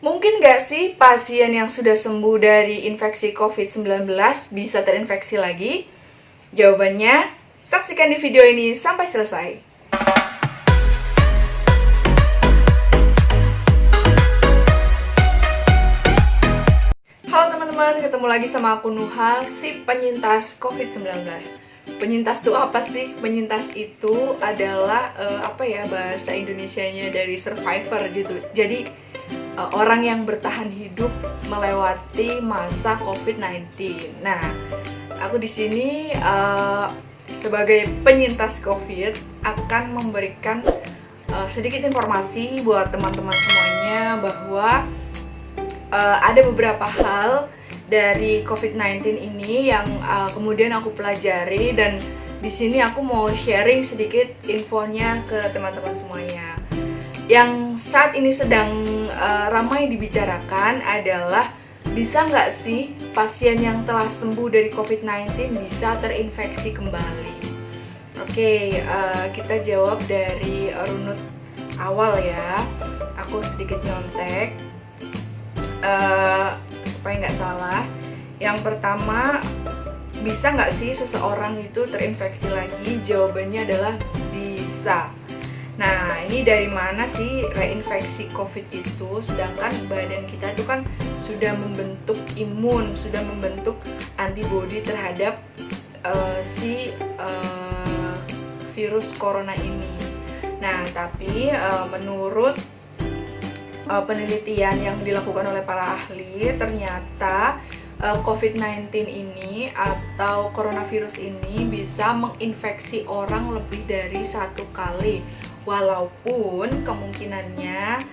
Mungkin nggak sih pasien yang sudah sembuh dari infeksi COVID-19 bisa terinfeksi lagi? Jawabannya, saksikan di video ini sampai selesai. Halo teman-teman, ketemu lagi sama aku Nuha, si penyintas COVID-19. Penyintas itu apa sih? Penyintas itu adalah bahasa Indonesianya dari survivor gitu. Jadi orang yang bertahan hidup melewati masa COVID-19. Nah, aku di sini sebagai penyintas COVID akan memberikan sedikit informasi buat teman-teman semuanya bahwa ada beberapa hal dari COVID-19 ini yang kemudian aku pelajari, dan di sini aku mau sharing sedikit infonya ke teman-teman semuanya. Yang saat ini sedang ramai dibicarakan adalah bisa nggak sih pasien yang telah sembuh dari COVID-19 bisa terinfeksi kembali? Oke, kita jawab dari runut awal ya. Aku sedikit nyontek supaya nggak salah. Yang pertama, bisa nggak sih seseorang itu terinfeksi lagi? Jawabannya adalah bisa. Nah, ini dari mana sih reinfeksi COVID itu? Sedangkan badan kita itu kan sudah membentuk imun, sudah membentuk antibodi terhadap virus corona ini. Nah, tapi menurut penelitian yang dilakukan oleh para ahli, ternyata COVID-19 ini atau coronavirus ini bisa menginfeksi orang lebih dari satu kali, walaupun kemungkinannya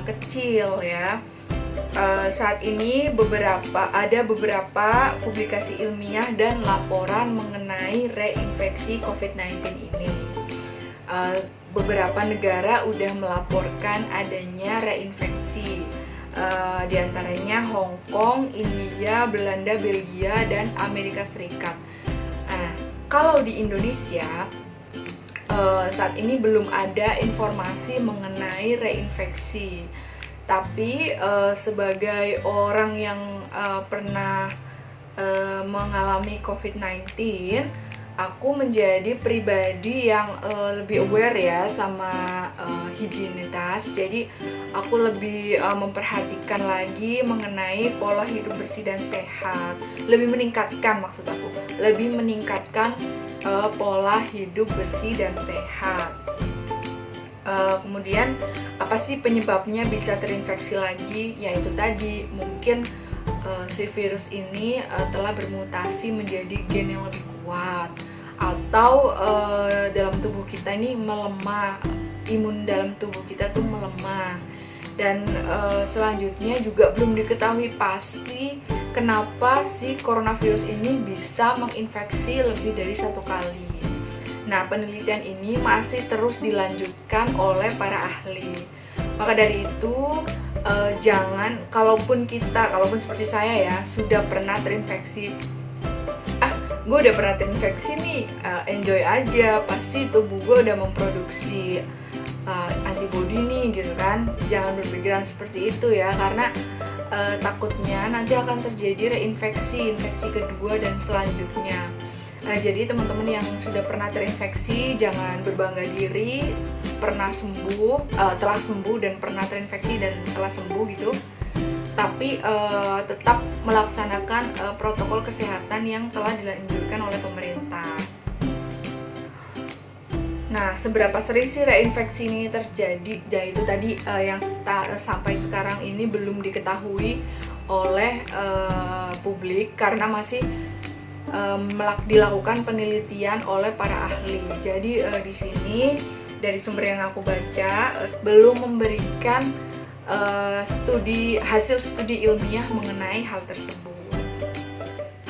kecil ya. Saat ini ada beberapa publikasi ilmiah dan laporan mengenai reinfeksi COVID-19 ini. Beberapa negara udah melaporkan adanya reinfeksi, di antaranya Hong Kong, India, Belanda, Belgia, dan Amerika Serikat. Nah, kalau di Indonesia saat ini belum ada informasi mengenai reinfeksi. Tapi sebagai orang yang pernah mengalami COVID-19, aku menjadi pribadi yang lebih aware ya sama higienitas. Jadi aku lebih memperhatikan lagi mengenai pola hidup bersih dan sehat. Lebih meningkatkan pola hidup bersih dan sehat. Kemudian apa sih penyebabnya bisa terinfeksi lagi? Yaitu tadi mungkin si virus ini telah bermutasi menjadi gen yang lebih kuat, atau dalam tubuh kita ini melemah, imun dalam tubuh kita tuh melemah. Dan selanjutnya juga belum diketahui pasti kenapa si coronavirus ini bisa menginfeksi lebih dari satu kali. Nah, penelitian ini masih terus dilanjutkan oleh para ahli. Maka dari itu, kalaupun seperti saya ya, sudah pernah terinfeksi, gue udah pernah terinfeksi nih, enjoy aja, pasti tubuh gue udah memproduksi antibodi nih gitu kan. Jangan berpikiran seperti itu ya, karena takutnya nanti akan terjadi infeksi kedua dan selanjutnya. Jadi teman-teman yang sudah pernah terinfeksi jangan berbangga diri telah sembuh dan pernah terinfeksi dan telah sembuh gitu. Tapi tetap melaksanakan protokol kesehatan yang telah dianjurkan oleh pemerintah. Nah, seberapa sering sih reinfeksi ini terjadi? Yaitu tadi yang sampai sekarang ini belum diketahui oleh publik karena masih dilakukan penelitian oleh para ahli. Jadi di sini dari sumber yang aku baca belum memberikan hasil studi ilmiah mengenai hal tersebut.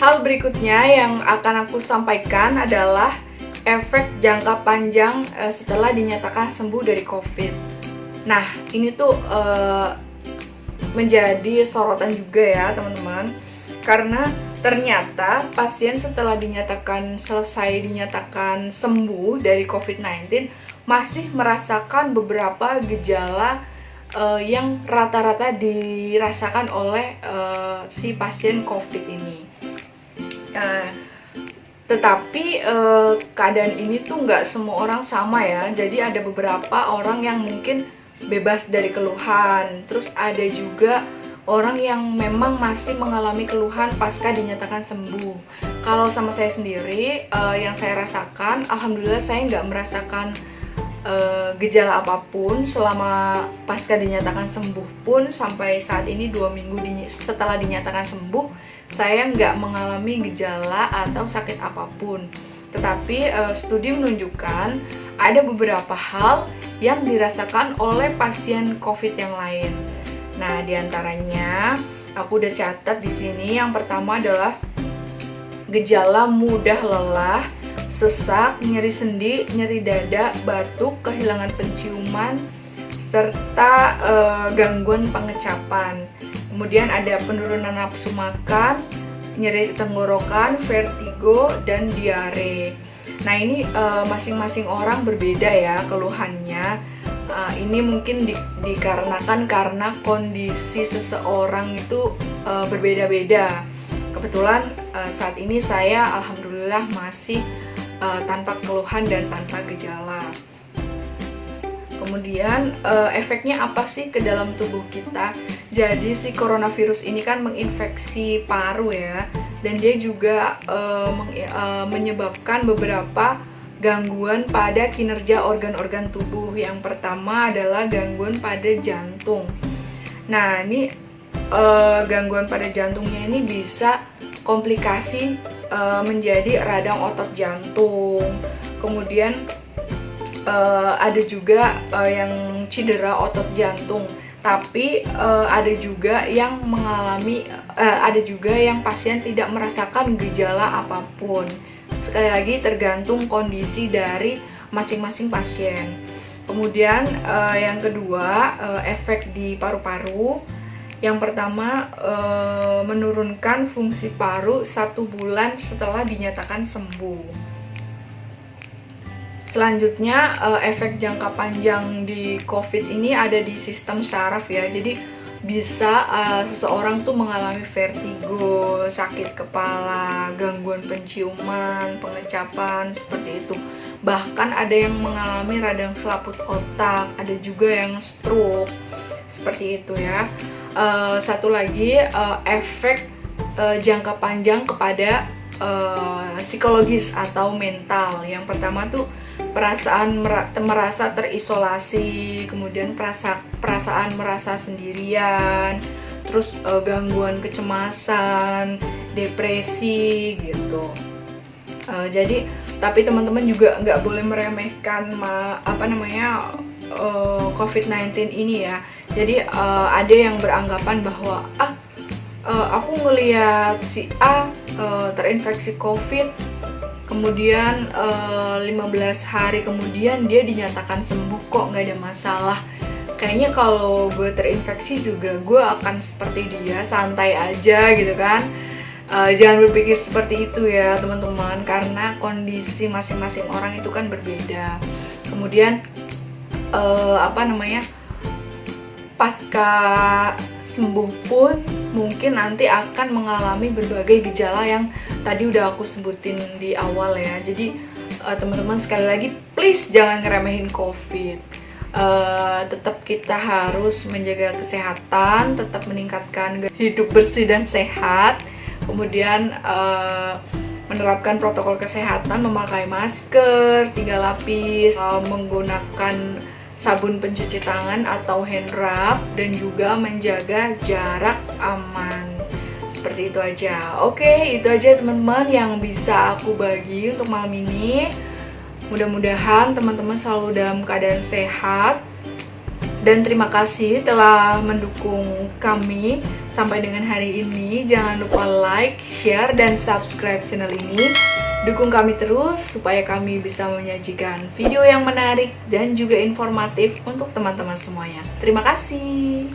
Hal berikutnya yang akan aku sampaikan adalah efek jangka panjang setelah dinyatakan sembuh dari COVID. Nah, ini tuh menjadi sorotan juga ya teman-teman, karena ternyata pasien setelah selesai dinyatakan sembuh dari COVID-19 masih merasakan beberapa gejala yang rata-rata dirasakan oleh si pasien COVID ini. Tetapi keadaan ini tuh nggak semua orang sama ya. Jadi ada beberapa orang yang mungkin bebas dari keluhan. Terus ada juga orang yang memang masih mengalami keluhan pasca dinyatakan sembuh. Kalau sama saya sendiri, yang saya rasakan, alhamdulillah saya nggak merasakan gejala apapun selama pasca dinyatakan sembuh pun. Sampai saat ini 2 minggu setelah dinyatakan sembuh, saya nggak mengalami gejala atau sakit apapun. Tetapi studi menunjukkan ada beberapa hal yang dirasakan oleh pasien COVID yang lain. Nah, diantaranya aku udah catat di sini. Yang pertama adalah gejala mudah lelah, sesak, nyeri sendi, nyeri dada, batuk, kehilangan penciuman, serta gangguan pengecapan. Kemudian ada penurunan nafsu makan, nyeri tenggorokan, vertigo, dan diare. Nah, ini masing-masing orang berbeda ya keluhannya. Ini mungkin dikarenakan karena kondisi seseorang itu berbeda-beda. Kebetulan saat ini saya alhamdulillah masih tanpa keluhan dan tanpa gejala. Kemudian efeknya apa sih ke dalam tubuh kita? Jadi si coronavirus ini kan menginfeksi paru ya, dan dia juga menyebabkan beberapa gangguan pada kinerja organ-organ tubuh. Yang pertama adalah gangguan pada jantung. Nah, ini gangguan pada jantungnya ini bisa komplikasi menjadi radang otot jantung. Kemudian ada juga yang cedera otot jantung. Tapi ada juga yang pasien tidak merasakan gejala apapun. Sekali lagi tergantung kondisi dari masing-masing pasien. Kemudian yang kedua, efek di paru-paru. Yang pertama, menurunkan fungsi paru 1 bulan setelah dinyatakan sembuh. Selanjutnya, efek jangka panjang di COVID ini ada di sistem saraf ya. Jadi bisa seseorang tuh mengalami vertigo, sakit kepala, gangguan penciuman, pengecapan, seperti itu. Bahkan ada yang mengalami radang selaput otak, ada juga yang stroke, seperti itu ya. Satu lagi, efek jangka panjang kepada psikologis atau mental. Yang pertama tuh perasaan merasa terisolasi, kemudian perasaan merasa sendirian, terus gangguan kecemasan, depresi gitu. Jadi tapi teman-teman juga nggak boleh meremehkan COVID-19 ini ya. Jadi ada yang beranggapan bahwa aku ngelihat si A terinfeksi COVID, kemudian 15 hari kemudian dia dinyatakan sembuh kok, nggak ada masalah. Kayaknya kalau gue terinfeksi juga gue akan seperti dia, santai aja gitu kan. Jangan berpikir seperti itu ya teman-teman, karena kondisi masing-masing orang itu kan berbeda. Kemudian pasca sembuh pun mungkin nanti akan mengalami berbagai gejala yang tadi udah aku sebutin di awal ya. Jadi teman-teman, sekali lagi please jangan ngeremehin COVID. Tetap kita harus menjaga kesehatan, tetap meningkatkan hidup bersih dan sehat. Kemudian menerapkan protokol kesehatan, memakai masker 3 lapis, menggunakan sabun pencuci tangan atau hand rub, dan juga menjaga jarak aman. Seperti itu aja. Oke, itu aja teman-teman yang bisa aku bagi untuk malam ini. Mudah-mudahan teman-teman selalu dalam keadaan sehat. Dan terima kasih telah mendukung kami sampai dengan hari ini. Jangan lupa like, share, dan subscribe channel ini. Dukung kami terus supaya kami bisa menyajikan video yang menarik dan juga informatif untuk teman-teman semuanya. Terima kasih.